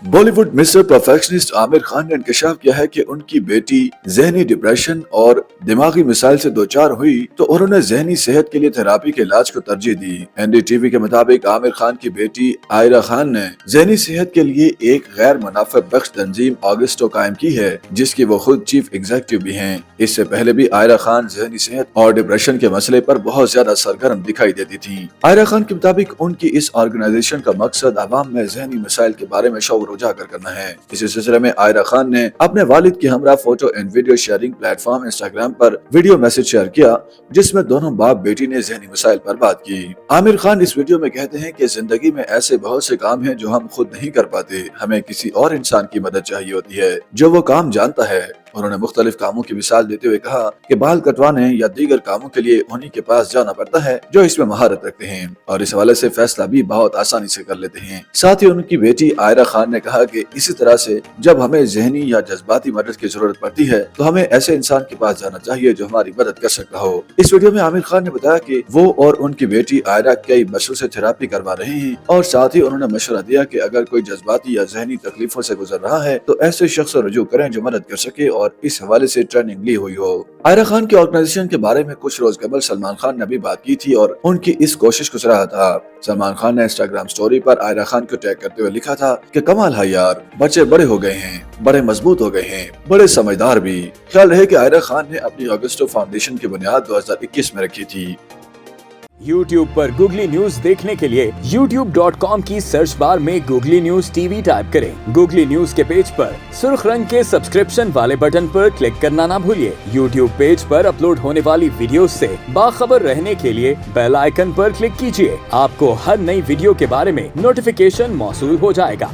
Bollywood mister perfectionist Aamir Khan ने इंकशाफ किया है कि उनकी बेटी जहनी डिप्रेशन और दिमागी मिसाइल से दोचार हुई तो उन्होंने जहनी सेहत के लिए थेरापी के इलाज को तरजीह दी। एनडीटीवी के मुताबिक आमिर खान की बेटी आयरा खान ने जहनी सेहत के लिए एक गैर मुनाफे बख्श तंजीम ऑगस्टो कायम की है, जिसकी वो खुद चीफ एग्जीक्यूटिव भी हैं। इससे पहले भी आयरा खान जहनी सेहत और डिप्रेशन के मसले पर बहुत ज्यादा सरगर्म दिखाई देती थी। आयरा खान के मुताबिक उनकी इस ऑर्गेनाइजेशन का मकसद अवाम में जहनी मिसाइल के बारे में शऊर उजागर करना है। इसी सिलसिले में आयरा खान ने अपने वालिद के हमरा photo and video sharing platform Instagram पर वीडियो मैसेज शेयर किया, जिसमें दोनों बाप बेटी ने जहनी मिसाइल पर बात की। आमिर खान इस वीडियो में कहते हैं कि जिंदगी में ऐसे बहुत से काम हैं जो हम खुद नहीं कर पाते, हमें किसी और इंसान की मदद चाहिए होती है जो वो काम जानता है। उन्होंने मुख्तलिफ कामों की मिसाल देते हुए कहा कि बाल कटवाने या दीगर कामों के लिए उन्हीं के पास जाना पड़ता है जो इसमें महारत रखते हैं और इस हवाले से फैसला भी बहुत आसानी से कर लेते हैं। साथ ही उनकी बेटी आयरा खान ने कहा कि इसी तरह से जब हमें जहनी या जज्बाती मदद की जरूरत पड़ती है तो हमें ऐसे इंसान के पास जाना चाहिए जो हमारी मदद कर सकता हो। इस वीडियो में आमिर खान ने बताया कि वो और उनकी बेटी आयरा कई वर्षों से थेरापी करवा रहे हैं और साथ ही उन्होंने मशवरा दिया कि अगर कोई जज्बाती या जहनी तकलीफों से गुजर रहा है तो ऐसे शख्स से रुजू करें जो मदद कर सके और इस हवाले से ट्रेनिंग ली हुई हो। आयरा खान की ऑर्गेनाइजेशन के बारे में कुछ रोज कबल सलमान खान ने भी बात की थी और उनकी इस कोशिश को सराहा था। सलमान खान ने इंस्टाग्राम स्टोरी पर आयरा खान को टैग करते हुए लिखा था कि कमाल है यार, बच्चे बड़े हो गए हैं, बड़े मजबूत हो गए हैं, बड़े समझदार भी। ख्याल रहे कि आयरा खान ने अपनी ऑगस्टो फाउंडेशन की बुनियाद 2021 में रखी थी। YouTube पर गूगली न्यूज देखने के लिए youtube.com की सर्च बार में गूगली न्यूज टीवी टाइप करें। गूगली न्यूज के पेज पर सुर्ख रंग के सब्सक्रिप्शन वाले बटन पर क्लिक करना ना भूलिए। YouTube पेज पर अपलोड होने वाली वीडियोस से बाखबर रहने के लिए बेल आइकन पर क्लिक कीजिए। आपको हर नई वीडियो के बारे में नोटिफिकेशन मौसूल हो जाएगा।